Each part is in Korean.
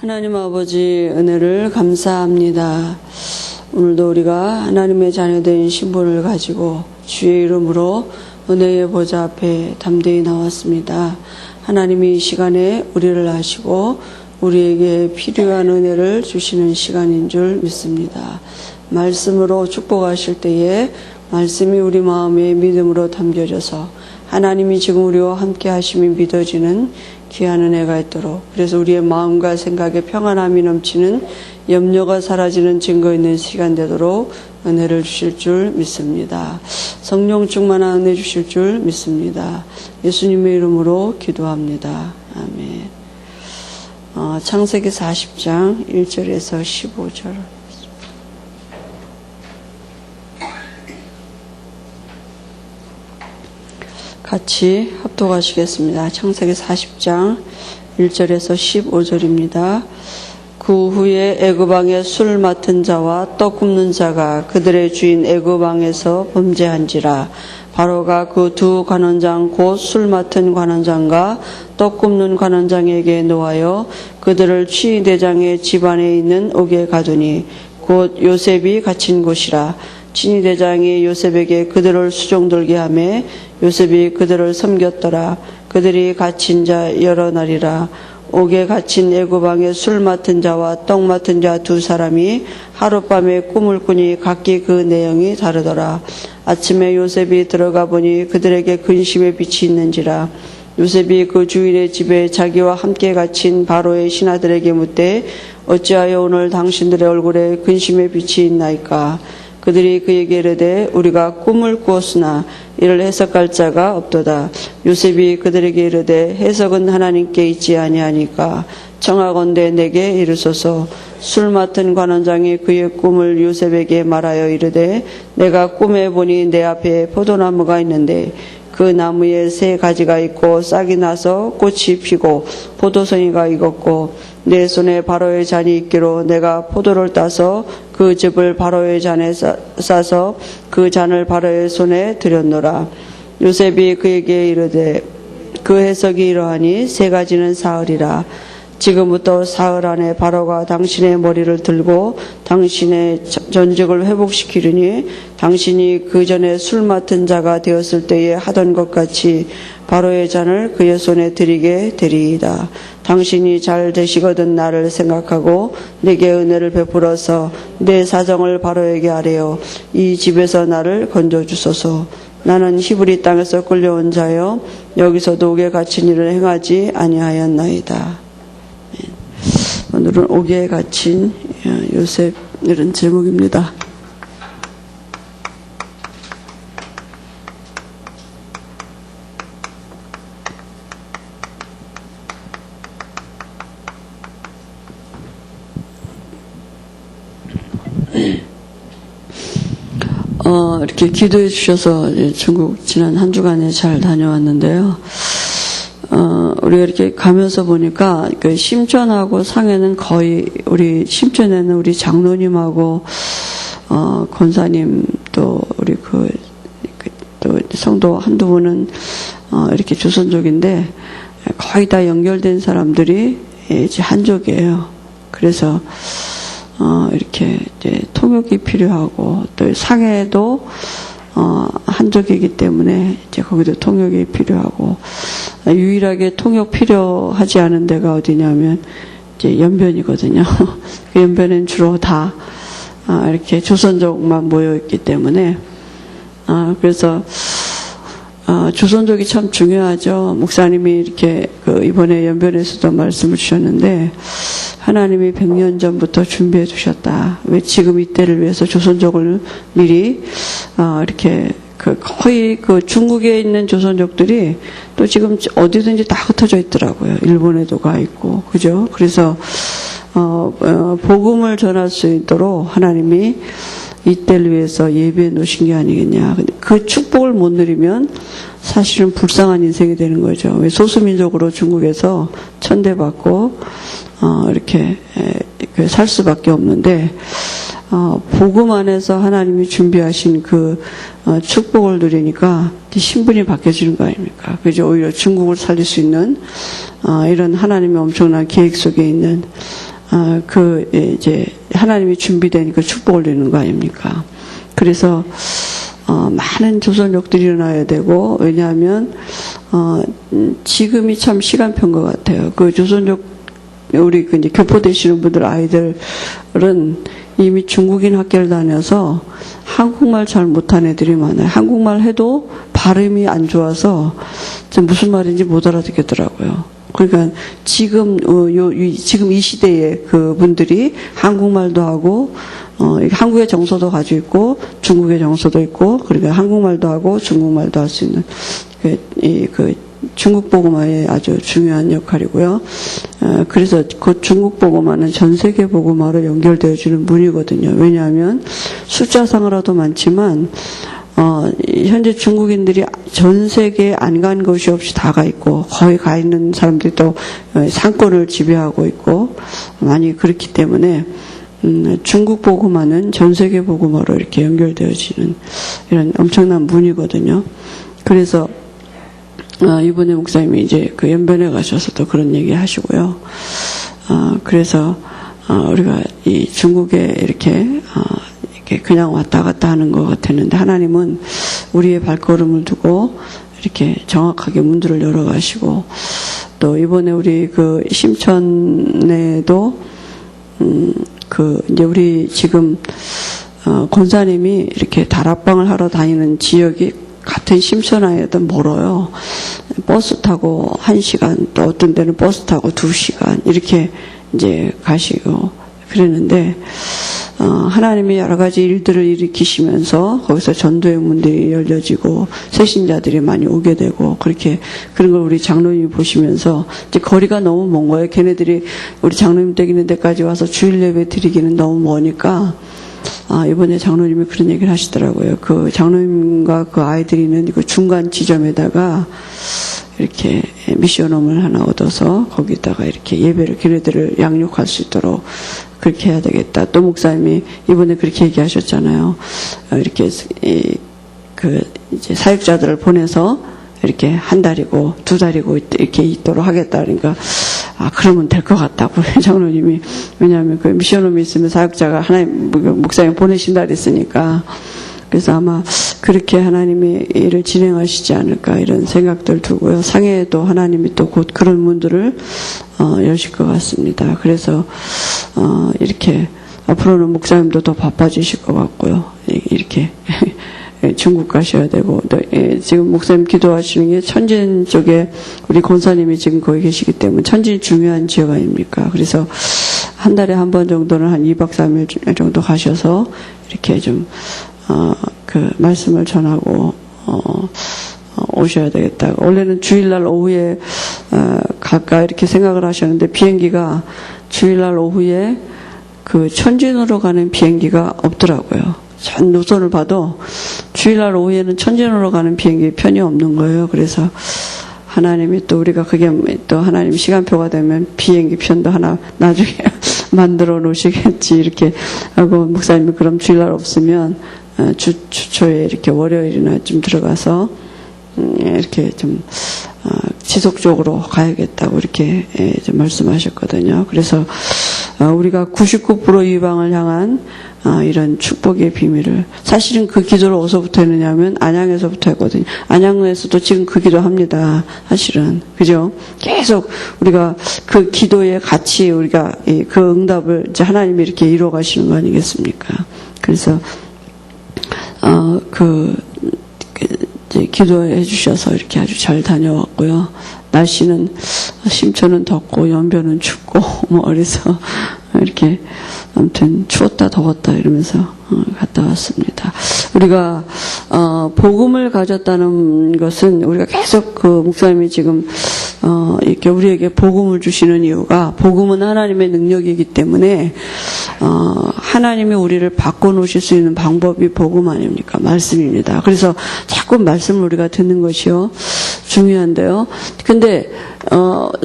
하나님 아버지 은혜를 감사합니다. 오늘도 우리가 하나님의 자녀된 신분을 가지고 주의 이름으로 은혜의 보좌 앞에 담대히 나왔습니다. 하나님이 이 시간에 우리를 아시고 우리에게 필요한 은혜를 주시는 시간인 줄 믿습니다. 말씀으로 축복하실 때에 말씀이 우리 마음에 믿음으로 담겨져서 하나님이 지금 우리와 함께 하심이 믿어지는 귀한 은혜가 있도록, 그래서 우리의 마음과 생각에 평안함이 넘치는 염려가 사라지는 증거 있는 시간 되도록 은혜를 주실 줄 믿습니다. 성령 충만한 은혜 주실 줄 믿습니다. 예수님의 이름으로 기도합니다. 아멘. 창세기 40장 1절에서 15절. 같이 합독하시겠습니다. 창세기 40장 1절에서 15절입니다. 그 후에 애굽 왕의 술 맡은 자와 떡 굽는 자가 그들의 주인 애굽 왕에서 범죄한지라. 바로가 그 두 관원장 곧 술 맡은 관원장과 떡 굽는 관원장에게 노하여 그들을 취대장의 집안에 있는 옥에 가두니 곧 요셉이 갇힌 곳이라. 친위대장이 요셉에게 그들을 수종들게 하매 요셉이 그들을 섬겼더라. 그들이 갇힌 자 여러 날이라. 옥에 갇힌 애굽 왕의 술 맡은 자와 떡 맡은 자 두 사람이 하룻밤에 꿈을 꾸니 각기 그 내용이 다르더라. 아침에 요셉이 들어가 보니 그들에게 근심의 빛이 있는지라. 요셉이 그 주인의 집에 자기와 함께 갇힌 바로의 신하들에게 묻되 어찌하여 오늘 당신들의 얼굴에 근심의 빛이 있나이까. 그들이 그에게 이르되 우리가 꿈을 꾸었으나 이를 해석할 자가 없도다. 요셉이 그들에게 이르되 해석은 하나님께 있지 아니하니까 청하건대 내게 이르소서. 술 맡은 관원장이 그의 꿈을 요셉에게 말하여 이르되 내가 꿈에 보니 내 앞에 포도나무가 있는데 그 나무에 세 가지가 있고 싹이 나서 꽃이 피고 포도송이가 익었고 내 손에 바로의 잔이 있기로 내가 포도를 따서 그 즙을 바로의 잔에 싸서 그 잔을 바로의 손에 들였노라. 요셉이 그에게 이르되 그 해석이 이러하니 세 가지는 사흘이라. 지금부터 사흘 안에 바로가 당신의 머리를 들고 당신의 전직을 회복시키리니 당신이 그 전에 술 맡은 자가 되었을 때에 하던 것 같이 바로의 잔을 그의 손에 드리게 되리이다. 당신이 잘 되시거든 나를 생각하고 내게 은혜를 베풀어서 내 사정을 바로에게 아뢰어 이 집에서 나를 건져주소서. 나는 히브리 땅에서 끌려온 자여 여기서도 옥에 갇힌 일을 행하지 아니하였나이다. 오늘은 옥에 갇힌 요셉 이런 제목입니다. 이렇게 기도해 주셔서 중국 지난 한 주간에 잘 다녀왔는데요. 우리가 이렇게 가면서 보니까 그 심전하고 상해는 거의 우리 심전에는 우리 장로님하고 권사님 또 우리 또 성도 한두 분은 이렇게 조선족인데 거의 다 연결된 사람들이 이제 한족이에요. 그래서 이렇게 이제 통역이 필요하고 또 상해도 한족이기 때문에 이제 거기도 통역이 필요하고 유일하게 통역 필요하지 않은 데가 어디냐면 이제 연변이거든요. 그 연변은 주로 다 이렇게 조선족만 모여 있기 때문에 그래서 조선족이 참 중요하죠. 목사님이 이렇게 이번에 연변에서도 말씀을 주셨는데 하나님이 100년 전부터 준비해 두셨다. 왜 지금 이때를 위해서 조선족을 미리 이렇게 거의 중국에 있는 조선족들이 또 지금 어디든지 다 흩어져 있더라고요. 일본에도 가 있고, 그죠? 그래서 복음을 전할 수 있도록 하나님이 이때를 위해서 예비해 놓으신 게 아니겠냐. 그 축복을 못 누리면 사실은 불쌍한 인생이 되는 거죠. 왜 소수민족으로 중국에서 천대받고 이렇게 살 수밖에 없는데 복음 안에서 하나님이 준비하신 그 축복을 누리니까 신분이 바뀌어지는 거 아닙니까? 그죠? 오히려 중국을 살릴 수 있는 이런 하나님의 엄청난 계획 속에 있는 이제 하나님이 준비된 그 축복을 누리는 거 아닙니까? 그래서 많은 조선족들이 일어나야 되고, 왜냐하면 지금이 참 시간표인 것 같아요. 그 조선족 우리 이제 교포되시는 분들 아이들은 이미 중국인 학교를 다녀서 한국말 잘 못한 애들이 많아요. 한국말 해도 발음이 안 좋아서 무슨 말인지 못 알아듣겠더라고요. 그러니까 지금 지금 이 시대에 그 분들이 한국말도 하고 한국의 정서도 가지고 있고 중국의 정서도 있고, 그러니까 한국말도 하고 중국말도 할 수 있는 그 중국 복음화의 아주 중요한 역할이고요. 그래서 그 중국 복음화는 전 세계 복음화로 연결되어 주는 문이거든요. 왜냐하면 숫자상으로도 많지만 현재 중국인들이 전 세계에 안 간 곳이 없이 다 가 있고, 거의 가 있는 사람들이 또 상권을 지배하고 있고 많이 그렇기 때문에 중국 복음화는 전 세계 복음화로 이렇게 연결되어지는 이런 엄청난 문이거든요. 그래서 이번에 목사님이 이제 그 연변에 가셔서 또 그런 얘기 하시고요. 그래서 우리가 이 중국에 이렇게 그냥 왔다 갔다 하는 것 같았는데, 하나님은 우리의 발걸음을 두고 이렇게 정확하게 문들을 열어 가시고, 또 이번에 우리 그 심천에도 이제 우리 지금 권사님이 이렇게 다락방을 하러 다니는 지역이 같은 심천하에도 멀어요. 버스 타고 1시간, 또 어떤 데는 버스 타고 2시간 이렇게 이제 가시고 그랬는데, 하나님이 여러 가지 일들을 일으키시면서 거기서 전도의 문들이 열려지고 새신자들이 많이 오게 되고, 그런 걸 우리 장로님이 보시면서 이제 거리가 너무 먼 거예요. 걔네들이 우리 장로님 댁 있는 데까지 와서 주일 예배 드리기는 너무 머니까, 이번에 장로님이 그런 얘기를 하시더라고요. 그 장로님과 그 아이들이 있는 그 중간 지점에다가 이렇게 미션홈을 하나 얻어서 거기다가 이렇게 예배를, 걔네들을 양육할 수 있도록 그렇게 해야 되겠다. 또 목사님이 이번에 그렇게 얘기하셨잖아요. 이렇게 이제 사역자들을 보내서 이렇게 1달이고 2달이고 이렇게 있도록 하겠다. 그러니까 그러면 될 것 같다고 장로님이. 왜냐하면 그 미션홈이 있으면 사역자가 하나님 목사님 보내신다 그랬으니까. 그래서 아마 그렇게 하나님이 일을 진행하시지 않을까 이런 생각들 두고요. 상해에도 하나님이 또 곧 그런 문들을 여실 것 같습니다. 그래서 이렇게 앞으로는 목사님도 더 바빠지실 것 같고요. 이렇게 중국 가셔야 되고, 지금 목사님 기도하시는 게 천진 쪽에 우리 권사님이 지금 거기 계시기 때문에 천진이 중요한 지역 아닙니까? 그래서 한 달에 한 번 정도는 한 2박 3일 정도 가셔서 이렇게 좀 그 말씀을 전하고 오셔야 되겠다. 원래는 주일날 오후에 갈까 이렇게 생각을 하셨는데, 비행기가 주일날 오후에 그 천진으로 가는 비행기가 없더라고요. 전 노선을 봐도 주일날 오후에는 천진으로 가는 비행기 편이 없는 거예요. 그래서 하나님이 또 우리가 그게 또 하나님 시간표가 되면 비행기 편도 하나 나중에 만들어 놓으시겠지 이렇게 하고, 목사님이 그럼 주일날 없으면 주초에 이렇게 월요일이나 좀 들어가서 이렇게 좀 지속적으로 가야겠다고 이렇게 좀 말씀하셨거든요. 그래서 우리가 99% 이방을 향한 이런 축복의 비밀을, 사실은 그 기도를 어디서부터 했느냐면 안양에서부터 했거든요. 안양에서도 지금 그 기도 합니다. 사실은. 그죠? 계속 우리가 그 기도에 같이 우리가 그 응답을 이제 하나님이 이렇게 이루어 가시는 거 아니겠습니까? 그래서 이제 기도해 주셔서 이렇게 아주 잘 다녀왔고요. 날씨는 심천은 덥고 연변은 춥고 그래서 이렇게 아무튼 추웠다 더웠다 이러면서 갔다 왔습니다. 우리가 복음을 가졌다는 것은 우리가 계속 그 목사님이 지금 이렇게 우리에게 복음을 주시는 이유가, 복음은 하나님의 능력이기 때문에 하나님이 우리를 바꿔놓으실 수 있는 방법이 복음 아닙니까? 말씀입니다. 그래서 자꾸 말씀을 우리가 듣는 것이요 중요한데요. 근데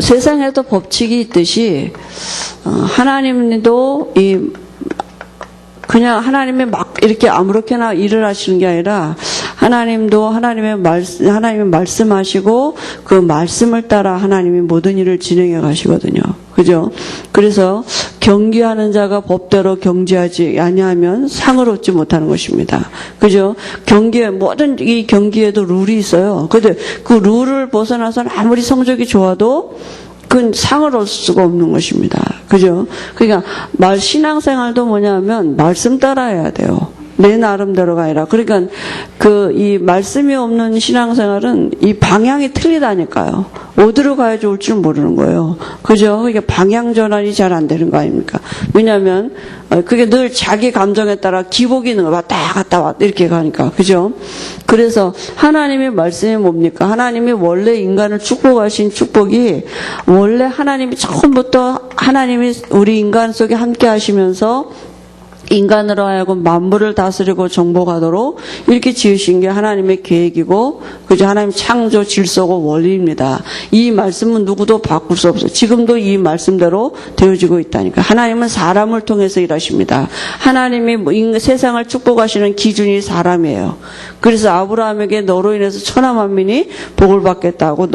세상에도 법칙이 있듯이 하나님도 그냥 하나님이 막 이렇게 아무렇게나 일을 하시는 게 아니라, 하나님도 하나님이 말씀하시고 그 말씀을 따라 하나님이 모든 일을 진행해 가시거든요. 그죠? 그래서 경계하는 자가 법대로 경제하지 아니하면 상을 얻지 못하는 것입니다. 그죠? 모든 이 경기에도 룰이 있어요. 근데 그 룰을 벗어나서는 아무리 성적이 좋아도 그건 상을 얻을 수가 없는 것입니다. 그죠? 그러니까 신앙생활도 뭐냐면 말씀 따라해야 돼요. 내 나름대로가 아니라. 그러니까 이 말씀이 없는 신앙생활은 이 방향이 틀리다니까요. 어디로 가야 좋을 줄 모르는 거예요. 그죠? 그러니까 방향 전환이 잘 안 되는 거 아닙니까? 왜냐하면 그게 늘 자기 감정에 따라 기복이 있는 거 왔다 갔다 이렇게 가니까. 그죠? 그래서 하나님의 말씀이 뭡니까? 하나님이 원래 인간을 축복하신 축복이 원래 하나님이 처음부터 하나님이 우리 인간 속에 함께 하시면서 인간으로 하여금 만물을 다스리고 정복하도록 이렇게 지으신 게 하나님의 계획이고, 그죠? 하나님 창조 질서고 원리입니다. 이 말씀은 누구도 바꿀 수 없어요. 지금도 이 말씀대로 되어지고 있다니까. 하나님은 사람을 통해서 일하십니다. 하나님이 세상을 축복하시는 기준이 사람이에요. 그래서 아브라함에게 너로 인해서 천하 만민이 복을 받겠다고,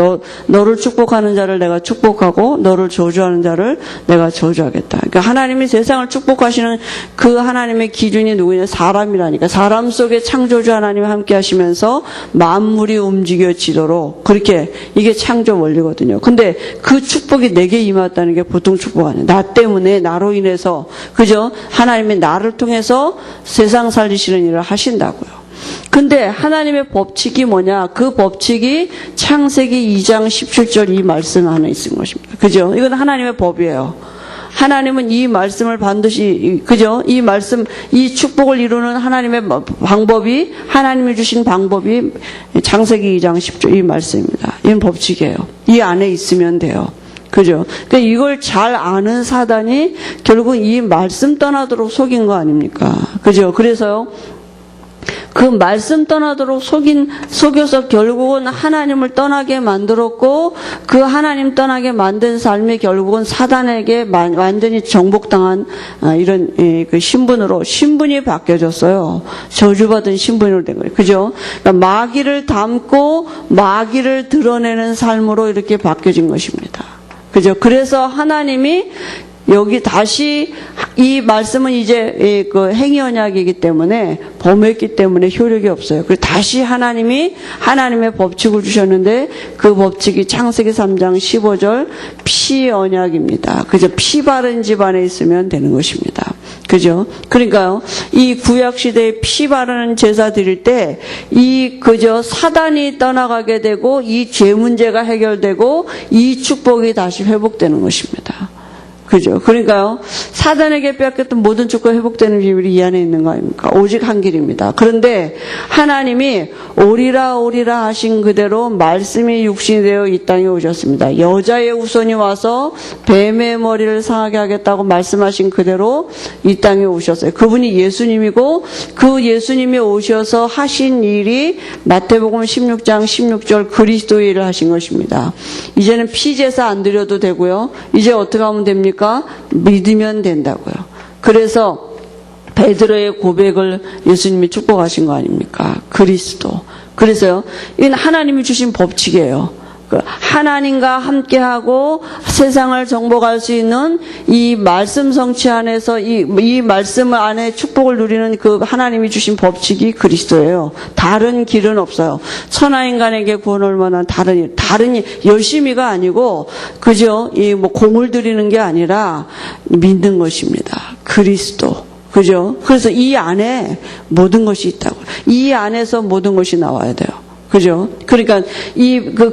너를 축복하는 자를 내가 축복하고 너를 저주하는 자를 내가 저주하겠다. 그러니까 하나님이 세상을 축복하시는 그 하나님의 기준이 누구냐? 사람이라니까. 사람 속에 창조주 하나님이 함께 하시면서 만물이 움직여지도록, 그렇게 이게 창조 원리거든요. 근데 그 축복이 내게 임했다는 게 보통 축복 아니에요. 나 때문에, 나로 인해서, 그죠? 하나님이 나를 통해서 세상 살리시는 일을 하신다고요. 근데 하나님의 법칙이 뭐냐? 그 법칙이 창세기 2장 17절 이 말씀 안에 있는 것입니다. 그죠? 이건 하나님의 법이에요. 하나님은 이 말씀을 반드시, 그죠? 이 말씀, 이 축복을 이루는 하나님의 방법이, 하나님이 주신 방법이 창세기 2장 10절 이 말씀입니다. 이건 법칙이에요. 이 안에 있으면 돼요. 그죠? 그러니까 이걸 잘 아는 사단이 결국 이 말씀 떠나도록 속인 거 아닙니까? 그죠? 그래서요, 그 말씀 떠나도록 속여서 결국은 하나님을 떠나게 만들었고, 그 하나님 떠나게 만든 삶이 결국은 사단에게 완전히 정복당한 이런 그 신분이 바뀌어졌어요. 저주받은 신분으로 된 거예요. 그죠? 그러니까 마귀를 담고 마귀를 드러내는 삶으로 이렇게 바뀌어진 것입니다. 그죠? 그래서 하나님이 여기 다시 이 말씀은 이제 그 행위 언약이기 때문에 범했기 때문에 효력이 없어요. 그래서 다시 하나님이 하나님의 법칙을 주셨는데 그 법칙이 창세기 3장 15절 피 언약입니다. 그죠? 피 바른 집안에 있으면 되는 것입니다. 그죠? 그러니까요, 이 구약 시대에 피 바르는 제사 드릴 때 그저 사단이 떠나가게 되고 이 죄 문제가 해결되고 이 축복이 다시 회복되는 것입니다. 그죠? 그러니까요, 사단에게 뺏겼던 모든 축복이 회복되는 비밀이 이 안에 있는 거 아닙니까? 오직 한 길입니다. 그런데 하나님이 오리라 하신 그대로 말씀이 육신이 되어 이 땅에 오셨습니다. 여자의 후손이 와서 뱀의 머리를 상하게 하겠다고 말씀하신 그대로 이 땅에 오셨어요. 그분이 예수님이고, 그 예수님이 오셔서 하신 일이 마태복음 16장 16절 그리스도의 일을 하신 것입니다. 이제는 피제사 안 드려도 되고요. 이제 어떻게 하면 됩니까? 믿으면 된다고요. 그래서 베드로의 고백을 예수님이 축복하신 거 아닙니까? 그리스도. 그래서요, 이건 하나님이 주신 법칙이에요. 하나님과 함께하고 세상을 정복할 수 있는 이 말씀 성취 안에서 이 말씀 안에 축복을 누리는 그 하나님이 주신 법칙이 그리스도예요. 다른 길은 없어요. 천하인간에게 구원을 만한 다른 열심히가 아니고, 그죠? 공을 들이는 게 아니라 믿는 것입니다. 그리스도. 그죠? 그래서 이 안에 모든 것이 있다고. 이 안에서 모든 것이 나와야 돼요. 그죠? 그러니까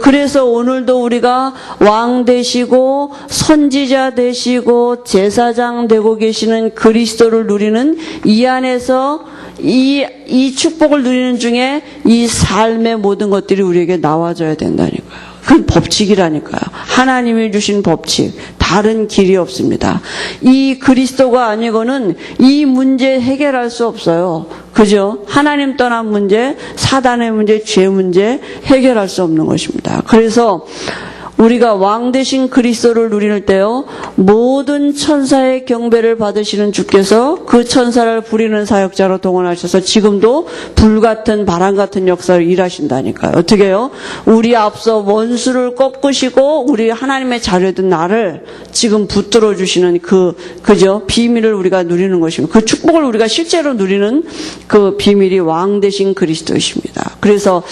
그래서 오늘도 우리가 왕 되시고 선지자 되시고 제사장 되고 계시는 그리스도를 누리는 이 안에서 이 축복을 누리는 중에 이 삶의 모든 것들이 우리에게 나와줘야 된다니까요. 그건 법칙이라니까요. 하나님이 주신 법칙. 다른 길이 없습니다. 이 그리스도가 아니고는 이 문제 해결할 수 없어요. 그죠? 하나님 떠난 문제, 사단의 문제, 죄 문제 해결할 수 없는 것입니다. 그래서 우리가 왕 되신 그리스도를 누릴 때요, 모든 천사의 경배를 받으시는 주께서 그 천사를 부리는 사역자로 동원하셔서 지금도 불같은 바람 같은 역사를 일하신다니까요. 어떻게 해요? 우리 앞서 원수를 꺾으시고 우리 하나님의 자녀된 나를 지금 붙들어 주시는 그죠? 비밀을 우리가 누리는 것입니다. 그 축복을 우리가 실제로 누리는 그 비밀이 왕 되신 그리스도이십니다. 그래서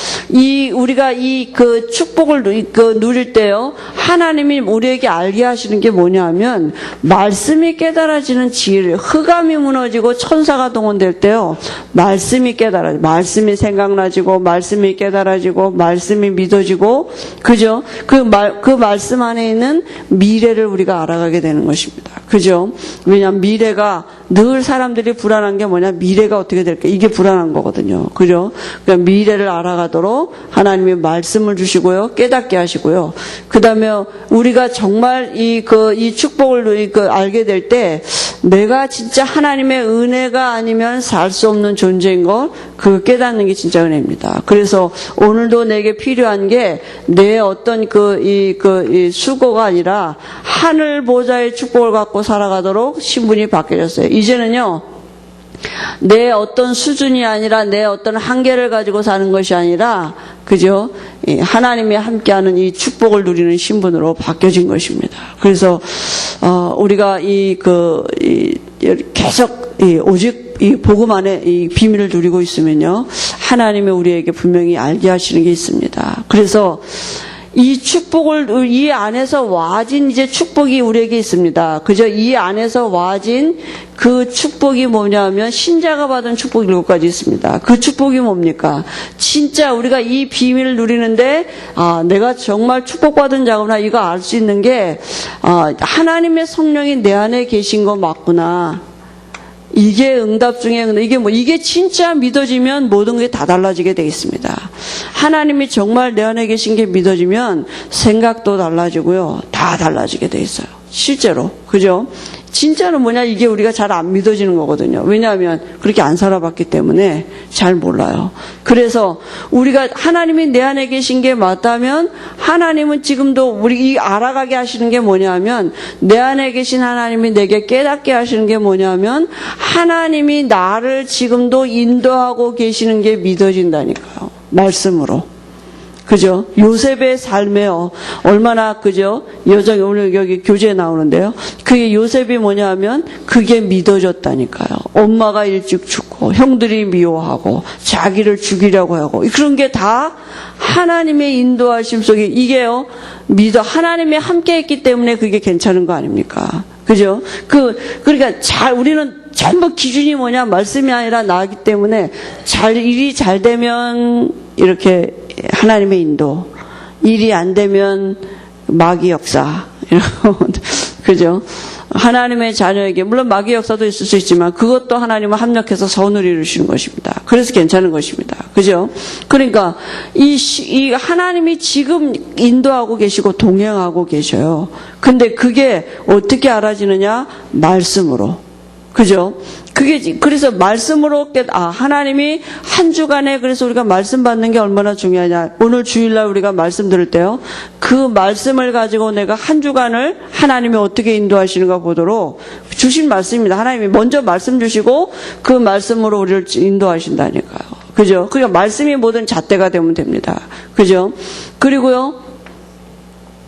우리가 그 축복을 누릴 때요, 하나님이 우리에게 알게 하시는 게 뭐냐면, 말씀이 깨달아지는 지혜를, 흑암이 무너지고 천사가 동원될 때요, 말씀이 말씀이 생각나지고, 말씀이 깨달아지고, 말씀이 믿어지고, 그죠? 그 말씀 안에 있는 미래를 우리가 알아가게 되는 것입니다. 그죠? 왜냐하면 미래가 늘 사람들이 불안한 게 뭐냐, 미래가 어떻게 될까, 이게 불안한 거거든요. 그죠? 그러니까 미래를 알아가도록 하나님이 말씀을 주시고요, 깨닫게 하시고요. 그 다음에 우리가 정말 이 축복을 알게 될 때, 내가 진짜 하나님의 은혜가 아니면 살 수 없는 존재인 걸 깨닫는 게 진짜 은혜입니다. 그래서 오늘도 내게 필요한 게 내 어떤 수고가 아니라 하늘 보좌의 축복을 갖고 살아가도록 신분이 바뀌어졌어요. 이제는요, 내 어떤 수준이 아니라 내 어떤 한계를 가지고 사는 것이 아니라, 그죠? 하나님이 함께하는 이 축복을 누리는 신분으로 바뀌어진 것입니다. 그래서 우리가 계속 오직 이 복음 안에 이 비밀을 누리고 있으면요, 하나님이 우리에게 분명히 알게 하시는 게 있습니다. 그래서 이 축복을, 이 안에서 와진 이제 축복이 우리에게 있습니다. 그저 이 안에서 와진 그 축복이 뭐냐면, 신자가 받은 축복 7가지 있습니다. 그 축복이 뭡니까? 진짜 우리가 이 비밀을 누리는데, 내가 정말 축복받은 자구나, 이거 알 수 있는 게, 하나님의 성령이 내 안에 계신 거 맞구나. 이게 응답 중에 이게 진짜 믿어지면 모든 게 다 달라지게 되어 있습니다. 하나님이 정말 내 안에 계신 게 믿어지면 생각도 달라지고요, 다 달라지게 되어 있어요. 실제로. 그죠? 진짜로 뭐냐, 이게 우리가 잘 안 믿어지는 거거든요. 왜냐하면 그렇게 안 살아봤기 때문에 잘 몰라요. 그래서 우리가 하나님이 내 안에 계신 게 맞다면, 하나님은 지금도 우리 알아가게 하시는 게 뭐냐면, 내 안에 계신 하나님이 내게 깨닫게 하시는 게 뭐냐면, 하나님이 나를 지금도 인도하고 계시는 게 믿어진다니까요. 말씀으로. 그죠? 요셉의 삶에요, 얼마나, 그죠? 여정이 오늘 여기 교재에 나오는데요. 그게 요셉이 뭐냐 하면, 그게 믿어졌다니까요. 엄마가 일찍 죽고, 형들이 미워하고, 자기를 죽이려고 하고, 그런 게 다 하나님의 인도하심 속에, 이게요, 하나님이 함께 했기 때문에 그게 괜찮은 거 아닙니까? 그죠? 그러니까 우리는 전부 기준이 뭐냐, 말씀이 아니라 나기 때문에 일이 잘 되면 이렇게 하나님의 인도, 일이 안 되면 마귀 역사, 그죠? 하나님의 자녀에게, 물론 마귀 역사도 있을 수 있지만 그것도 하나님은 합력해서 선을 이루시는 것입니다. 그래서 괜찮은 것입니다. 그죠? 그러니까 이 하나님이 지금 인도하고 계시고 동행하고 계셔요. 근데 그게 어떻게 알아지느냐? 말씀으로. 그죠? 그래서 말씀으로 하나님이 한 주간에, 그래서 우리가 말씀 받는 게 얼마나 중요하냐. 오늘 주일날 우리가 말씀 들을 때요, 그 말씀을 가지고 내가 한 주간을 하나님이 어떻게 인도하시는가 보도록 주신 말씀입니다. 하나님이 먼저 말씀 주시고 그 말씀으로 우리를 인도하신다니까요. 그죠? 그러니까 말씀이 모든 잣대가 되면 됩니다. 그죠? 그리고요,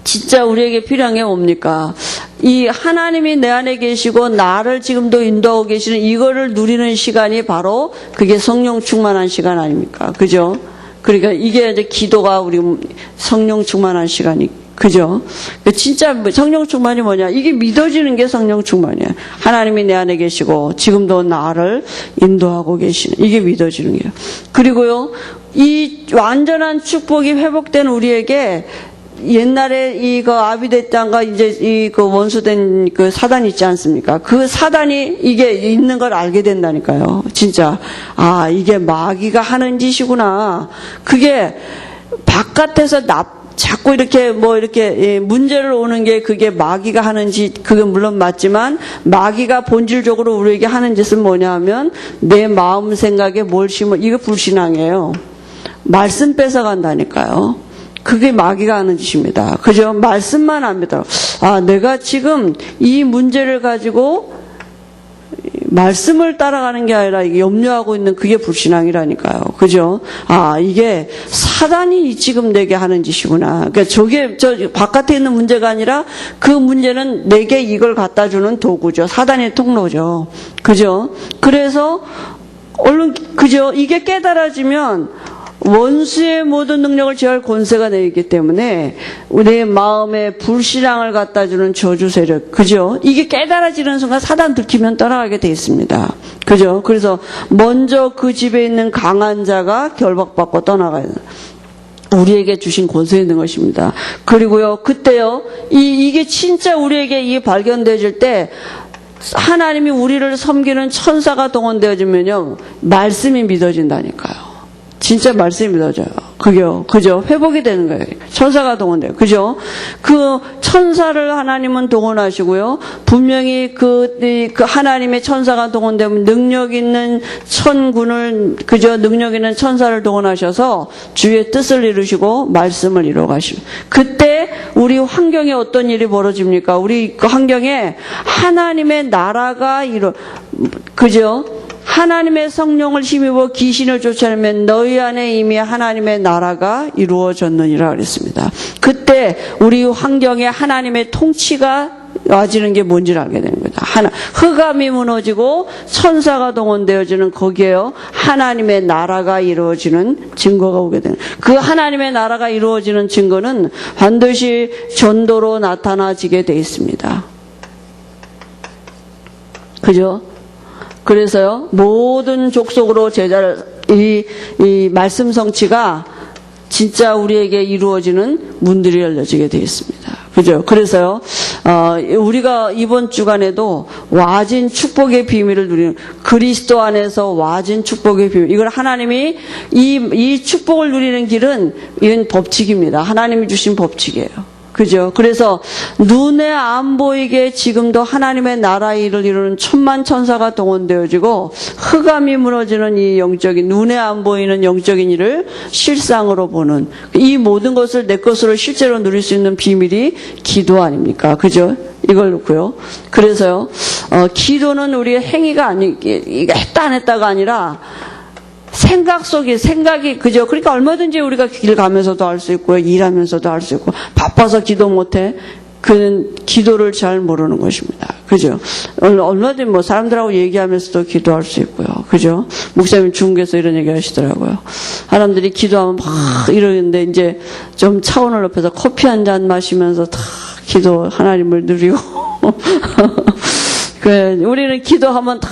진짜 우리에게 필요한 게 뭡니까? 이 하나님이 내 안에 계시고 나를 지금도 인도하고 계시는 이거를 누리는 시간이 바로 그게 성령 충만한 시간 아닙니까? 그죠? 그러니까 이게 이제 기도가 우리 성령 충만한 시간이, 그죠? 진짜 성령 충만이 뭐냐? 이게 믿어지는 게 성령 충만이에요. 하나님이 내 안에 계시고 지금도 나를 인도하고 계시는, 이게 믿어지는 거예요. 그리고요, 이 완전한 축복이 회복된 우리에게, 옛날에 아비데 땅과 이제 원수된 사단이 있지 않습니까? 그 사단이 이게 있는 걸 알게 된다니까요. 진짜. 이게 마귀가 하는 짓이구나. 그게 바깥에서 자꾸 이렇게 문제를 오는 게 그게 마귀가 하는 짓, 그게 물론 맞지만, 마귀가 본질적으로 우리에게 하는 짓은 뭐냐 하면, 내 마음 생각에 뭘 심어, 이거 불신앙이에요. 말씀 뺏어간다니까요. 그게 마귀가 하는 짓입니다. 그죠? 말씀만 합니다. 아, 내가 지금 이 문제를 가지고 말씀을 따라가는 게 아니라 이게 염려하고 있는 그게 불신앙이라니까요. 그죠? 아, 이게 사단이 지금 내게 하는 짓이구나. 그러니까 저게 저 바깥에 있는 문제가 아니라 그 문제는 내게 이걸 갖다 주는 도구죠. 사단의 통로죠. 그죠? 그래서 얼른 그죠? 이게 깨달아지면 원수의 모든 능력을 제할 권세가 내있기 때문에 내 마음에 불신앙을 갖다 주는 저주 세력, 그죠? 이게 깨달아지는 순간 사단 들키면 떠나가게 돼 있습니다. 그죠? 그래서 먼저 그 집에 있는 강한 자가 결박받고 떠나가요. 우리에게 주신 권세 있는 것입니다. 그리고요, 그때요, 이게 진짜 우리에게 이게 발견되어질 때 하나님이 우리를 섬기는 천사가 동원되어지면요, 말씀이 믿어진다니까요. 진짜 말씀이 믿어져요. 그죠? 회복이 되는 거예요. 천사가 동원돼요. 그죠? 그 천사를 하나님은 동원하시고요. 분명히 그 하나님의 천사가 동원되면 능력 있는 천군을, 그죠? 능력 있는 천사를 동원하셔서 주의 뜻을 이루시고 말씀을 이루어 가시고. 그때 우리 환경에 어떤 일이 벌어집니까? 우리 그 환경에 하나님의 나라가 그죠? 하나님의 성령을 힘입어 귀신을 쫓아내면 너희 안에 이미 하나님의 나라가 이루어졌느니라 그랬습니다. 그때 우리 환경에 하나님의 통치가 와지는 게 뭔지를 알게 되는 거다. 흑암이 무너지고 천사가 동원되어지는 거기에요. 하나님의 나라가 이루어지는 증거가 오게 되는. 그 하나님의 나라가 이루어지는 증거는 반드시 전도로 나타나지게 돼 있습니다. 그죠? 그래서요, 모든 족속으로 제자를, 이 말씀 성취가 진짜 우리에게 이루어지는 문들이 열려지게 되어 있습니다. 그죠? 그래서요, 우리가 이번 주간에도 와진 축복의 비밀을 누리는, 그리스도 안에서 와진 축복의 비밀. 이걸 하나님이, 이 축복을 누리는 길은, 이건 법칙입니다. 하나님이 주신 법칙이에요. 그죠? 그래서 눈에 안 보이게 지금도 하나님의 나라의 일을 이루는 천만 천사가 동원되어지고 흑암이 무너지는 이 영적인, 눈에 안 보이는 영적인 일을 실상으로 보는 이 모든 것을 내 것으로 실제로 누릴 수 있는 비밀이 기도 아닙니까? 그죠? 이걸 놓고요. 그래서요, 기도는 우리의 행위가 이게 했다 안 했다가 아니라 생각 속에 생각이 그죠? 그러니까 얼마든지 우리가 길 가면서도 할 수 있고요, 일하면서도 할 수 있고, 바빠서 기도 못해. 그는 기도를 잘 모르는 것입니다. 그죠? 얼마든지 뭐 사람들하고 얘기하면서도 기도할 수 있고요. 그죠? 목사님 중국에서 이런 얘기 하시더라고요. 사람들이 기도하면 막 이러는데 이제 좀 차원을 높여서 커피 한 잔 마시면서 다 기도 하나님을 누리고 우리는 기도하면 다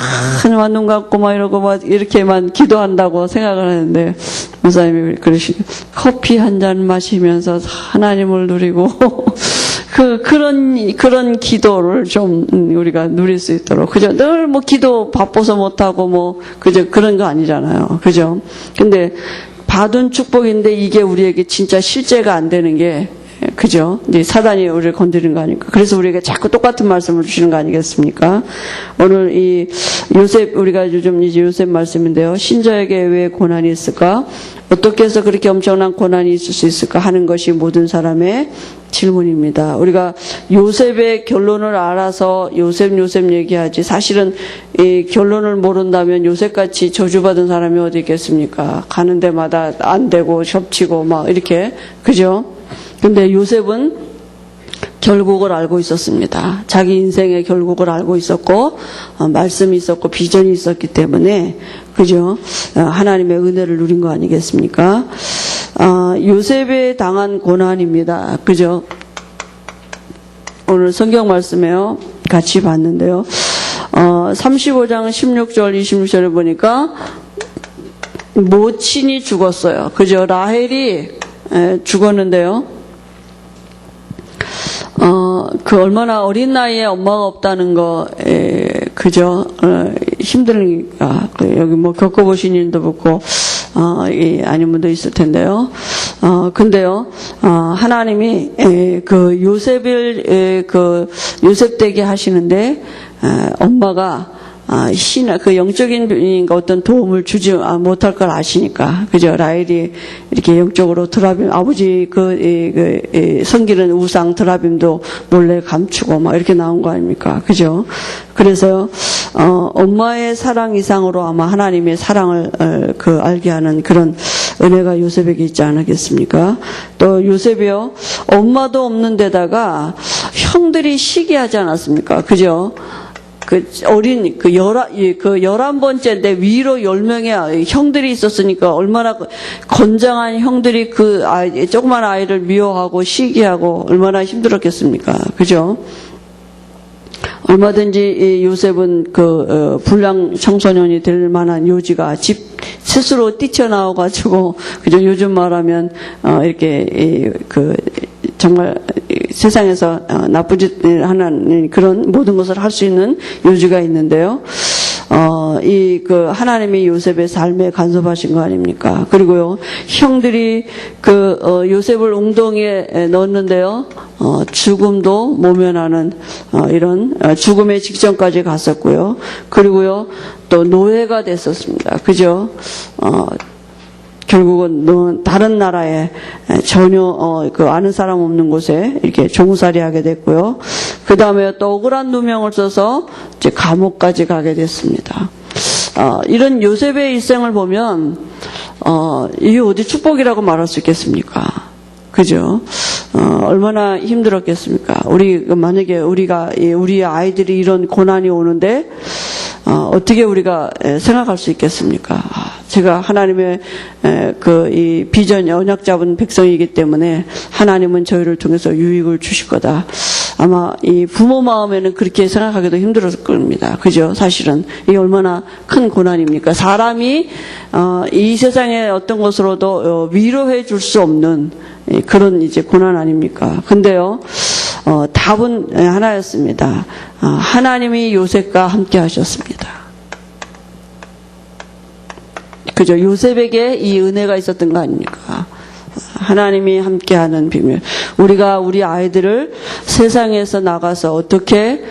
눈 감고 막 이러고 막 이렇게만 기도한다고 생각을 하는데 목사님이 그러시고 커피 한 잔 마시면서 하나님을 누리고 그런 기도를 좀 우리가 누릴 수 있도록 그죠? 늘 뭐 기도 바빠서 못하고 뭐 그죠? 그런 거 아니잖아요. 그죠? 근데 받은 축복인데 이게 우리에게 진짜 실제가 안 되는 게 그죠? 이제 사단이 우리를 건드리는 거 아닙니까? 그래서 우리에게 자꾸 똑같은 말씀을 주시는 거 아니겠습니까? 오늘 이 요셉, 우리가 요즘 이제 요셉 말씀인데요. 신자에게 왜 고난이 있을까? 어떻게 해서 그렇게 엄청난 고난이 있을 수 있을까 하는 것이 모든 사람의 질문입니다. 우리가 요셉의 결론을 알아서 요셉 얘기하지 사실은 이 결론을 모른다면 요셉같이 저주받은 사람이 어디 있겠습니까? 가는 데마다 안 되고 협치고 막 이렇게 그죠? 근데 요셉은 결국을 알고 있었습니다. 자기 인생의 결국을 알고 있었고 말씀이 있었고 비전이 있었기 때문에 그죠? 하나님의 은혜를 누린 거 아니겠습니까? 요셉에 당한 고난입니다. 그죠? 오늘 성경 말씀에요. 같이 봤는데요. 35장 16절 26절을 보니까 모친이 죽었어요. 그죠? 라헬이 죽었는데요. 그 얼마나 어린 나이에 엄마가 없다는 거, 그죠? 힘드니까. 여기 뭐 겪어보신 일도 없고, 아닌 분도 있을 텐데요. 근데요, 하나님이, 요셉 되게 하시는데, 엄마가, 그 영적인 어떤 도움을 주지 못할 걸 아시니까, 그죠? 라헬이 이렇게 영적으로 드라빔, 아버지 섬기는 우상 드라빔도 몰래 감추고 막 이렇게 나온 거 아닙니까? 그죠? 그래서, 엄마의 사랑 이상으로 아마 하나님의 사랑을, 알게 하는 그런 은혜가 요셉에게 있지 않겠습니까? 또 요셉이요, 엄마도 없는 데다가 형들이 시기하지 않았습니까? 그죠? 어린, 11번째인데 위로 10명의 형들이 있었으니까 얼마나 건장한 형들이 조그만 아이를 미워하고 시기하고 얼마나 힘들었겠습니까? 그죠? 얼마든지 요셉은 불량 청소년이 될 만한 요지가 스스로 뛰쳐나와가지고, 그죠? 요즘 말하면, 정말 세상에서 나쁜 짓 하는 그런 모든 것을 할 수 있는 요지가 있는데요. 하나님이 요셉의 삶에 간섭하신 거 아닙니까? 그리고요, 형들이 요셉을 웅덩이에 넣었는데요, 죽음도 모면하는, 이런, 죽음의 직전까지 갔었고요. 그리고요, 또 노예가 됐었습니다. 그죠? 결국은 다른 나라에 전혀 아는 사람 없는 곳에 이렇게 종살이 하게 됐고요. 그 다음에 또 억울한 누명을 써서 이제 감옥까지 가게 됐습니다. 이런 요셉의 일생을 보면 이게 어디 축복이라고 말할 수 있겠습니까? 그죠? 얼마나 힘들었겠습니까? 만약에 우리 아이들이 이런 고난이 오는데 어떻게 우리가 생각할 수 있겠습니까? 제가 하나님의 이 비전 언약 잡은 백성이기 때문에 하나님은 저희를 통해서 유익을 주실 거다. 아마 이 부모 마음에는 그렇게 생각하기도 힘들었을 겁니다. 그죠? 사실은 이게 얼마나 큰 고난입니까? 사람이 이 세상의 어떤 것으로도 위로해 줄 수 없는 그런 이제 고난 아닙니까? 근데요, 답은 하나였습니다. 하나님이 요셉과 함께 하셨습니다. 그죠? 요셉에게 이 은혜가 있었던 거 아닙니까? 하나님이 함께하는 비밀. 우리가 우리 아이들을 세상에서 나가서 어떻게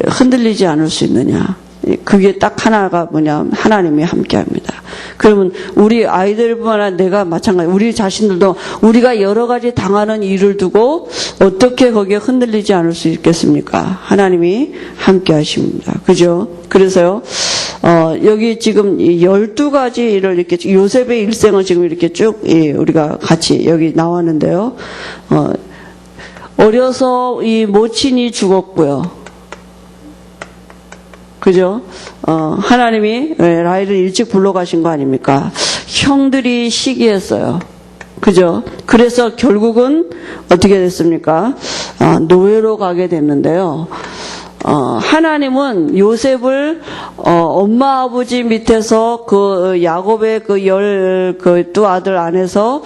흔들리지 않을 수 있느냐? 그게 딱 하나가 뭐냐? 하나님이 함께합니다. 그러면 우리 아이들뿐만 아니라 내가 마찬가지, 우리 자신들도 우리가 여러 가지 당하는 일을 두고 어떻게 거기에 흔들리지 않을 수 있겠습니까? 하나님이 함께하십니다. 그죠? 그래서요. 여기 지금 12가지 일을 이렇게 요셉의 일생을 지금 이렇게 쭉 우리가 같이 여기 나왔는데요. 어려서 이 모친이 죽었고요. 그죠? 하나님이 라헬을 일찍 불러가신 거 아닙니까? 형들이 시기했어요. 그죠? 그래서 결국은 어떻게 됐습니까? 노예로 가게 됐는데요. 하나님은 요셉을 엄마 아버지 밑에서 야곱의 두 아들 안에서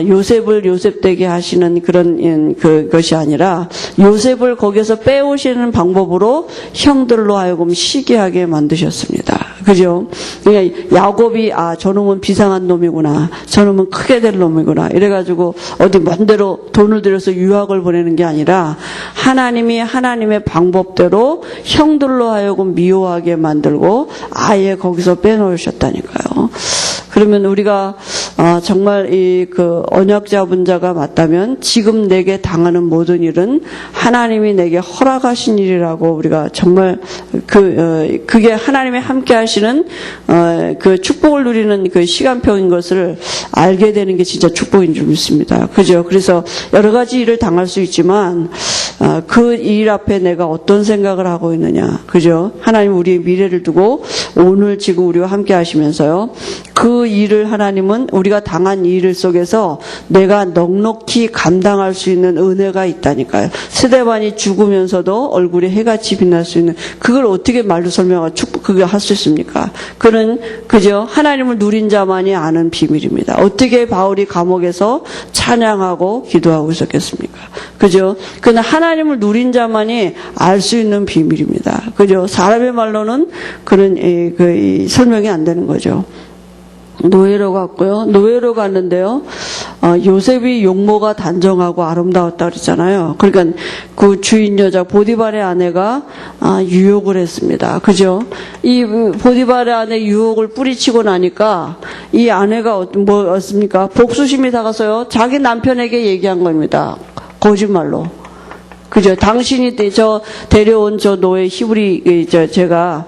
요셉을 요셉되게 하시는 그런 것이 아니라 요셉을 거기서 빼오시는 방법으로 형들로 하여금 시기하게 만드셨습니다. 그죠? 그러니까 야곱이 저놈은 비상한 놈이구나, 저놈은 크게 될 놈이구나 이래가지고 어디 먼데로 돈을 들여서 유학을 보내는 게 아니라 하나님이 하나님의 방법대로 형들로 하여금 미워하게 만들고 아예 거기서 빼놓으셨다니까요. 그러면 우리가 정말 언약 잡은 자가 맞다면 지금 내게 당하는 모든 일은 하나님이 내게 허락하신 일이라고 우리가 정말 그게 하나님이 함께 하시는 그 축복을 누리는 그 시간표인 것을 알게 되는 게 진짜 축복인 줄 믿습니다. 그죠? 그래서 여러 가지 일을 당할 수 있지만 그 일 앞에 내가 어떤 생각을 하고 있느냐. 그죠? 하나님 우리의 미래를 두고 오늘 지금 우리와 함께 하시면서요. 그 일을 하나님은 우리가 당한 일 속에서 내가 넉넉히 감당할 수 있는 은혜가 있다니까요. 스데반이 죽으면서도 얼굴에 해같이 빛날 수 있는 그걸 어떻게 말로 설명하고 그게 할 수 있습니까? 그죠? 하나님을 누린 자만이 아는 비밀입니다. 어떻게 바울이 감옥에서 찬양하고 기도하고 있었겠습니까? 그죠? 그는 하나님을 누린 자만이 알 수 있는 비밀입니다. 그죠? 사람의 말로는 그런 설명이 안 되는 거죠. 노예로 갔고요. 노예로 갔는데요. 요셉이 용모가 단정하고 아름다웠다 그랬잖아요. 그러니까 그 주인 여자 보디발의 아내가 유혹을 했습니다. 그죠? 이 보디발의 아내 유혹을 뿌리치고 나니까 이 아내가 뭐였습니까? 복수심이 다가서요. 자기 남편에게 얘기한 겁니다. 거짓말로. 그죠? 당신이 데려온 저 노예 히브리 제가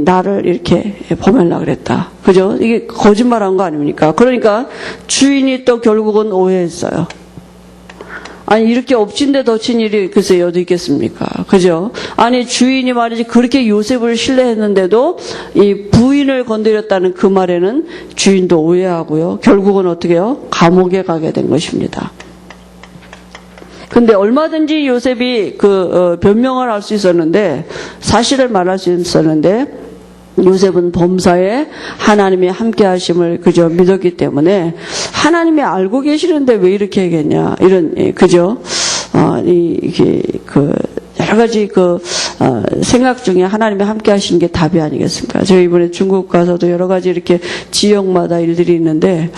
나를 이렇게 범하려고 그랬다. 그죠? 이게 거짓말한 거 아닙니까? 그러니까 주인이 또 결국은 오해했어요. 아니 이렇게 엎친 데 덮친 일이 글쎄 어디 있겠습니까? 그죠? 아니 주인이 말이지 그렇게 요셉을 신뢰했는데도 이 부인을 건드렸다는 그 말에는 주인도 오해하고요. 결국은 어떻게 해요? 감옥에 가게 된 것입니다. 근데 얼마든지 요셉이 변명을 할 수 있었는데, 사실을 말할 수 있었는데, 요셉은 범사에 하나님이 함께 하심을 그저 믿었기 때문에, 하나님이 알고 계시는데 왜 이렇게 하겠냐, 이런, 그죠? 여러 가지 생각 중에 하나님이 함께 하시는 게 답이 아니겠습니까? 제가 이번에 중국 가서도 여러 가지 이렇게 지역마다 일들이 있는데,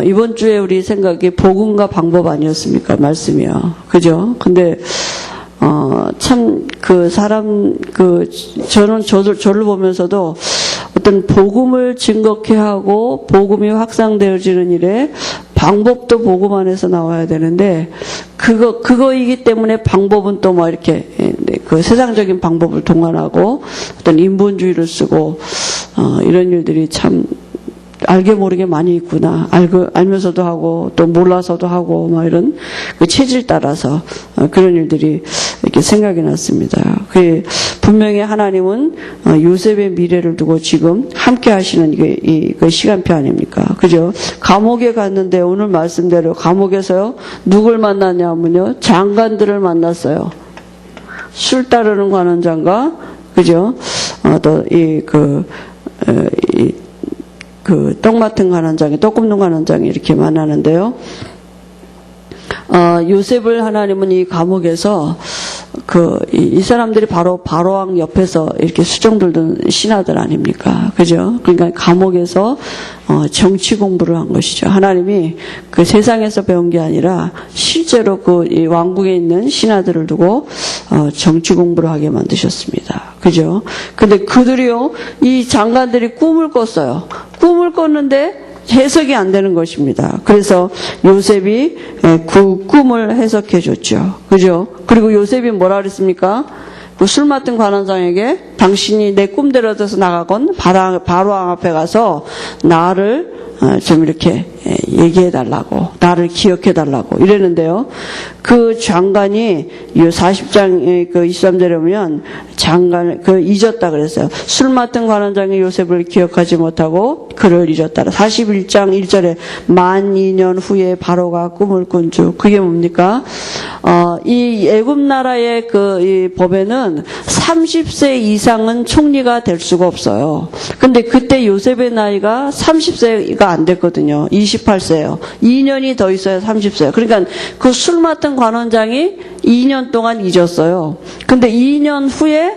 이번 주에 우리 생각이 복음과 방법 아니었습니까? 말씀이요. 그죠? 근데, 참, 저를 보면서도 어떤 복음을 증거케 하고 복음이 확산되어지는 일에 방법도 복음 안에서 나와야 되는데, 그거이기 때문에 방법은 또 뭐 이렇게, 세상적인 방법을 동원하고 어떤 인본주의를 쓰고, 이런 일들이 참, 알게 모르게 많이 있구나. 알면서도 하고, 또 몰라서도 하고, 이런 그 체질 따라서 그런 일들이 이렇게 생각이 났습니다. 분명히 하나님은 요셉의 미래를 두고 지금 함께 하시는 그 시간표 아닙니까? 그죠? 감옥에 갔는데 오늘 말씀대로 감옥에서요, 누굴 만났냐면요, 장관들을 만났어요. 술 따르는 관원장과, 그죠? 떡 맡은 관원장이, 떡 굽는 관원장이 이렇게 만나는데요. 요셉을 하나님은 이 감옥에서 이 사람들이 바로 바로왕 옆에서 이렇게 수종 들던 신하들 아닙니까? 그죠? 그러니까 감옥에서 정치 공부를 한 것이죠. 하나님이 그 세상에서 배운 게 아니라 실제로 이 왕국에 있는 신하들을 두고 정치 공부를 하게 만드셨습니다. 그죠? 근데 그들이요, 이 장관들이 꿈을 꿨어요. 꿈을 꿨는데 해석이 안 되는 것입니다. 그래서 요셉이 그 꿈을 해석해 줬죠. 그죠? 그리고 요셉이 뭐라 그랬습니까? 그 술 맡은 관원장에게 당신이 내 꿈대로 돼서 나가건 바로왕 앞에 가서 나를 좀 이렇게 얘기해 달라고, 나를 기억해 달라고 이랬는데요. 그 장관이 40장 23절에 보면 장관 잊었다 그랬어요. 술 맡은 관원장이 요셉을 기억하지 못하고 그를 잊었다. 41장 1절에 12,000년 후에 바로가 꿈을 꾼 주. 그게 뭡니까? 이 애굽 나라의 이 법에는 30세 이상은 총리가 될 수가 없어요. 근데 그때 요셉의 나이가 30세가 안 됐거든요. 28세예요. 2년이 더 있어야 30세예요. 그러니까 그 술 맡은 관원장이 2년 동안 잊었어요. 근데 2년 후에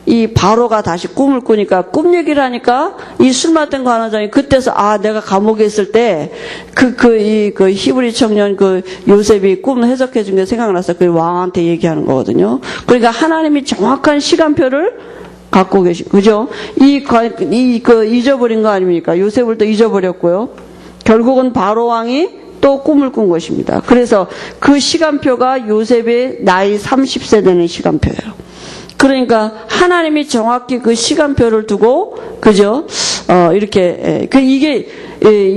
이 바로가 다시 꿈을 꾸니까, 꿈 얘기를 하니까 이 술 맡은 관원장이 그때서 내가 감옥에 있을 때 히브리 청년 요셉이 꿈을 해석해 준 게 생각나서 그 왕한테 얘기하는 거거든요. 그러니까 하나님이 정확한 시간표를 갖고 그죠? 잊어버린 거 아닙니까? 요셉을 또 잊어버렸고요. 결국은 바로 왕이 또 꿈을 꾼 것입니다. 그래서 그 시간표가 요셉의 나이 30세 되는 시간표예요. 그러니까 하나님이 정확히 그 시간표를 두고, 그죠? 이렇게 이게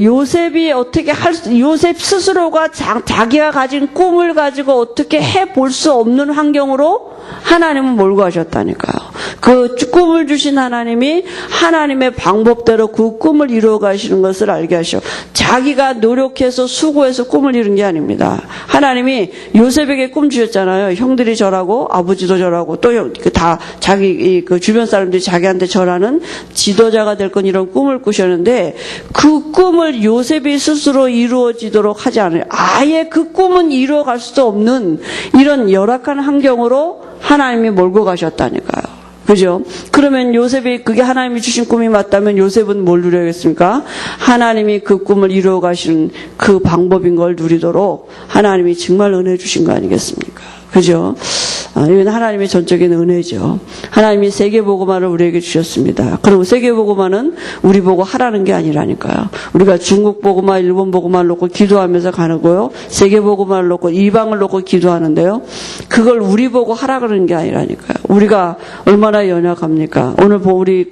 요셉이 어떻게 요셉 스스로가 자기가 가진 꿈을 가지고 어떻게 해볼 수 없는 환경으로 하나님은 몰고 가셨다니까요. 그 꿈을 주신 하나님이 하나님의 방법대로 그 꿈을 이루어 가시는 것을 알게 하셔. 자기가 노력해서 수고해서 꿈을 이룬 게 아닙니다. 하나님이 요셉에게 꿈 주셨잖아요. 형들이 절하고 아버지도 절하고 또 다 자기 주변 사람들이 자기한테 절하는 지도자가 될 건 이런 꿈을 꾸셨는데, 그 꿈을 요셉이 스스로 이루어지도록 하지 않아요. 아예 그 꿈은 이루어갈 수도 없는 이런 열악한 환경으로 하나님이 몰고 가셨다니까요. 그죠? 그러면 요셉이 그게 하나님이 주신 꿈이 맞다면 요셉은 뭘 누려야겠습니까? 하나님이 그 꿈을 이루어 가시는 그 방법인 걸 누리도록 하나님이 정말 은혜 주신 거 아니겠습니까? 그죠? 이건 하나님의 전적인 은혜죠. 하나님이 세계보고만을 우리에게 주셨습니다. 그리고 세계보고만은 우리 보고 하라는 게 아니라니까요. 우리가 중국보고만, 일본보고만 놓고 기도하면서 가는 거요. 세계보고만을 놓고 이방을 놓고 기도하는데요. 그걸 우리 보고 하라 그러는 게 아니라니까요. 우리가 얼마나 연약합니까? 오늘 우리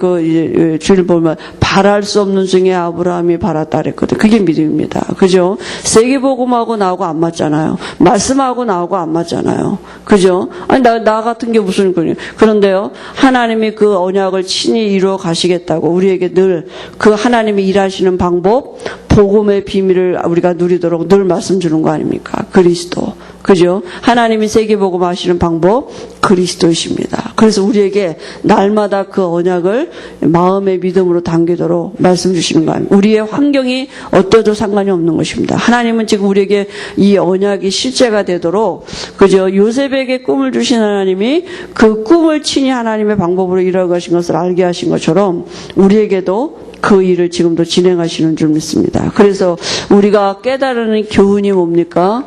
주일 보면 바랄 수 없는 중에 아브라함이 바랐다 그랬거든요. 그게 믿음입니다. 그죠? 세계보고만하고 나하고 안 맞잖아요. 말씀하고 나하고 안 맞잖아요. 그죠? 아니, 나 같은 게 무슨 거예요. 그런데요, 하나님이 그 언약을 친히 이루어 가시겠다고 우리에게 늘 그 하나님이 일하시는 방법, 복음의 비밀을 우리가 누리도록 늘 말씀 주는 거 아닙니까? 그리스도. 그죠? 하나님이 세계복음 하시는 방법, 그리스도이십니다. 그래서 우리에게 날마다 그 언약을 마음의 믿음으로 당기도록 말씀 주시는 거 아닙니까? 우리의 환경이 어떠도 상관이 없는 것입니다. 하나님은 지금 우리에게 이 언약이 실제가 되도록, 그죠? 요셉에게 꿈을 주신 하나님이 그 꿈을 친히 하나님의 방법으로 이루어 가신 것을 알게 하신 것처럼 우리에게도 그 일을 지금도 진행하시는 줄 믿습니다. 그래서 우리가 깨달은 교훈이 뭡니까?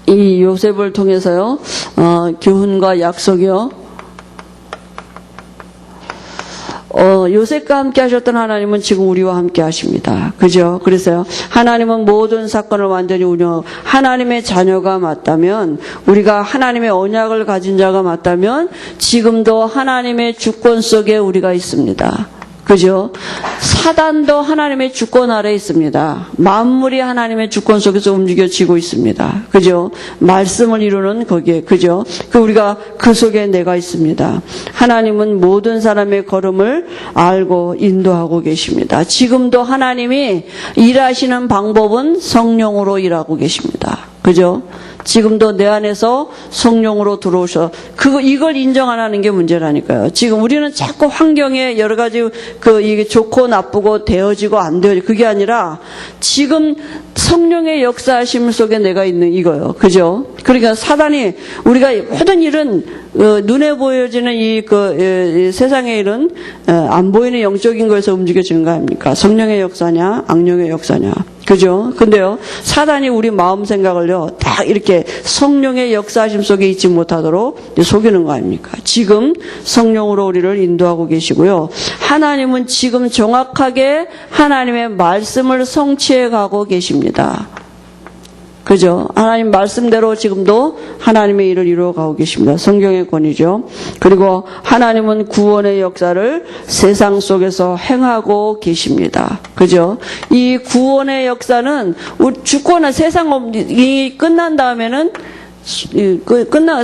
이 요셉을 통해서요, 교훈과 약속이요. 요셉과 함께 하셨던 하나님은 지금 우리와 함께 하십니다. 그죠? 그래서요, 하나님은 모든 사건을 완전히 하나님의 자녀가 맞다면, 우리가 하나님의 언약을 가진 자가 맞다면, 지금도 하나님의 주권 속에 우리가 있습니다. 그죠? 사단도 하나님의 주권 아래에 있습니다. 만물이 하나님의 주권 속에서 움직여지고 있습니다. 그죠? 말씀을 이루는 거기에, 그죠? 우리가 그 속에 내가 있습니다. 하나님은 모든 사람의 걸음을 알고 인도하고 계십니다. 지금도 하나님이 일하시는 방법은 성령으로 일하고 계십니다. 그죠? 지금도 내 안에서 성령으로 들어오셔. 이걸 인정 안 하는 게 문제라니까요. 지금 우리는 자꾸 환경에 여러 가지 이게 좋고 나쁘고 되어지고 안 되어지고 그게 아니라 지금 성령의 역사하심 속에 내가 있는 이거요. 그죠? 그러니까 사단이 우리가 모든 일은 눈에 보여지는 이 세상의 일은 안 보이는 영적인 거에서 움직여지는 거 아닙니까? 성령의 역사냐, 악령의 역사냐. 그죠? 근데요, 사단이 우리 마음 생각을요, 딱 이렇게 성령의 역사하심 속에 있지 못하도록 속이는 거 아닙니까? 지금 성령으로 우리를 인도하고 계시고요. 하나님은 지금 정확하게 하나님의 말씀을 성취해 가고 계십니다. 그죠? 하나님 말씀대로 지금도 하나님의 일을 이루어가고 계십니다. 성경의 권위죠. 그리고 하나님은 구원의 역사를 세상 속에서 행하고 계십니다. 그죠? 이 구원의 역사는 주권은 세상이 끝난 다음에는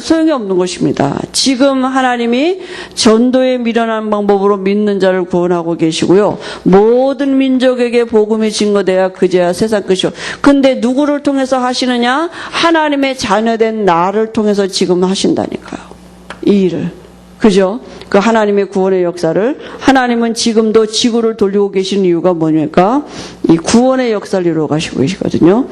소용이 없는 것입니다. 지금 하나님이 전도에 미련한 방법으로 믿는 자를 구원하고 계시고요. 모든 민족에게 복음이 증거돼야 그제야 세상 끝이요. 근데 누구를 통해서 하시느냐? 하나님의 자녀된 나를 통해서 지금 하신다니까요. 이 일을. 그죠? 그 하나님의 구원의 역사를 하나님은 지금도 지구를 돌리고 계시는 이유가 뭐냐니까? 이 구원의 역사를 이루어 가시고 계시거든요.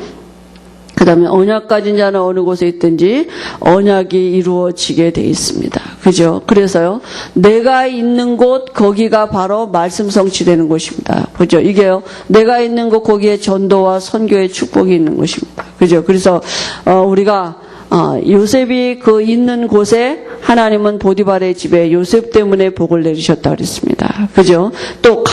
그 다음에 언약 가진 자는 어느 곳에 있든지 언약이 이루어지게 돼 있습니다. 그죠? 그래서요, 내가 있는 곳, 거기가 바로 말씀 성취되는 곳입니다. 그죠? 이게요, 내가 있는 곳, 거기에 전도와 선교의 축복이 있는 곳입니다. 그죠? 그래서, 우리가, 요셉이 있는 곳에 하나님은 보디발의 집에 요셉 때문에 복을 내리셨다 그랬습니다. 그죠? 또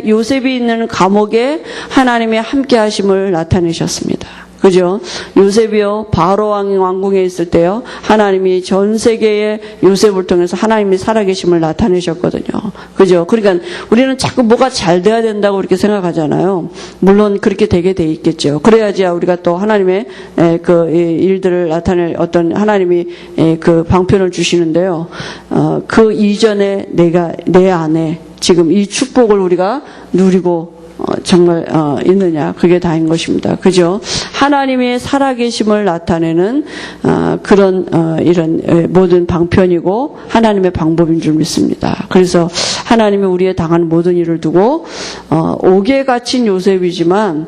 요셉이 있는 감옥에 하나님의 함께 하심을 나타내셨습니다. 그죠? 요셉이요, 바로 왕궁에 있을 때요, 하나님이 전 세계에 요셉을 통해서 하나님이 살아계심을 나타내셨거든요. 그죠? 그러니까 우리는 자꾸 뭐가 잘 돼야 된다고 이렇게 생각하잖아요. 물론 그렇게 되게 돼 있겠죠. 그래야지 우리가 또 하나님의 일들을 나타낼 어떤 하나님이 방편을 주시는데요. 그 이전에 내 안에 지금 이 축복을 우리가 누리고 정말 있느냐, 그게 다인 것입니다. 그죠? 하나님의 살아계심을 나타내는 그런 이런 모든 방편이고 하나님의 방법인 줄 믿습니다. 그래서 하나님이 우리의 당한 모든 일을 두고 옥에 갇힌 요셉이지만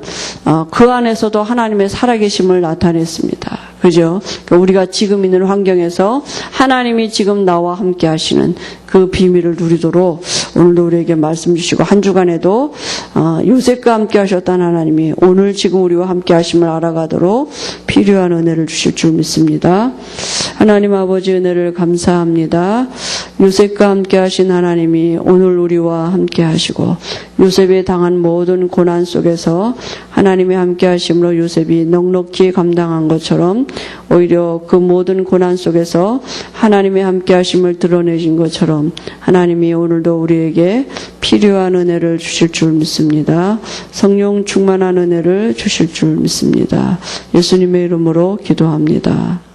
그 안에서도 하나님의 살아계심을 나타냈습니다. 그죠? 그러니까 우리가 지금 있는 환경에서 하나님이 지금 나와 함께 하시는 그 비밀을 누리도록 오늘도 우리에게 말씀 주시고 한 주간에도 요셉과 함께 하셨던 하나님이 오늘 지금 우리와 함께 하심을 알아가도록 필요한 은혜를 주실 줄 믿습니다. 하나님 아버지 은혜를 감사합니다. 요셉과 함께 하신 하나님이 오늘 우리와 함께 하시고 요셉이 당한 모든 고난 속에서 하나님이 함께 하심으로 요셉이 넉넉히 감당한 것처럼 오히려 그 모든 고난 속에서 하나님의 함께 하심을 드러내신 것처럼 하나님이 오늘도 우리에게 필요한 은혜를 주실 줄 믿습니다. 성령 충만한 은혜를 주실 줄 믿습니다. 예수님의 이름으로 기도합니다.